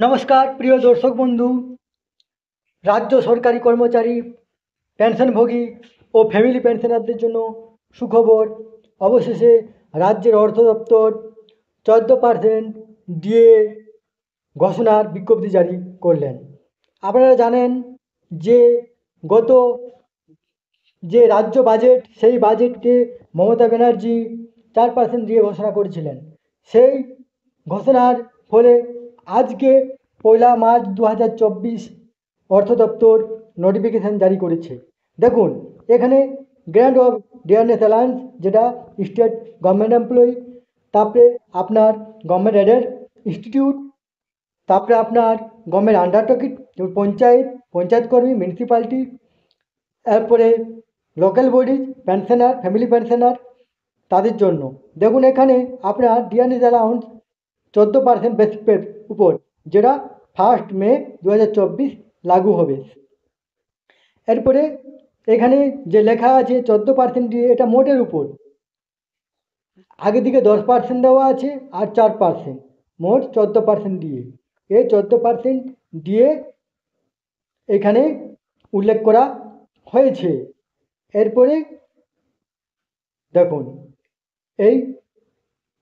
নমস্কার প্রিয় দর্শক বন্ধু। রাজ্য সরকারি কর্মচারী, পেনশনভোগী ও ফ্যামিলি পেনশনারদের জন্য সুখবর। অবশেষে রাজ্যের অর্থ দপ্তর 14% ডিএ ঘোষণার বিজ্ঞপ্তি জারি করলেন। আপনারা জানেন যে গত যে রাজ্য বাজেট, সেই বাজেটকে মমতা ব্যানার্জি 4% দিয়ে ঘোষণা করেছিলেন। সেই ঘোষণার ফলে আজকে 1 মার্চ 2024 অর্থ দপ্তর নোটিফিকেশান জারি করেছে। দেখুন এখানে গ্র্যান্ট অফ ডিয়ারনেস অ্যালায়েন্স, যেটা স্টেট গভর্নমেন্ট এমপ্লয়ি, তারপরে আপনার গভর্নমেন্ট এডেড ইনস্টিটিউট, তারপরে আপনার গভর্নমেন্ট আন্ডারটেকিং, যেমন পঞ্চায়েত কর্মী, মিউনিসিপ্যালিটি, এরপরে local bodies, pensioner, family pensioner, তাদের জন্য দেখুন এখানে আপনার ডিয়ারনেস অ্যালাউন্স 14% বেসিকের উপর, যেটা 1 মে 2024 লাগু হবে। এরপরে এখানে যে লেখা আছে 14% দিয়ে, এটা মোটের উপর। আগে দিকে 10% দেওয়া আছে আর 4%, মোট 14% দিয়ে। এই 14% দিয়ে এখানে উল্লেখ করা হয়েছে। এরপরে দেখুন এই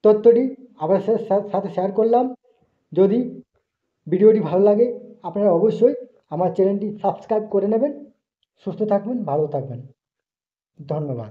তথ্যটি আপনার সাথে শেয়ার করলাম। যদি ভিডিওটি ভালো লাগে আপনারা অবশ্যই আমার চ্যানেলটি সাবস্ক্রাইব করে নেবেন। সুস্থ থাকবেন, ভালো থাকবেন। ধন্যবাদ।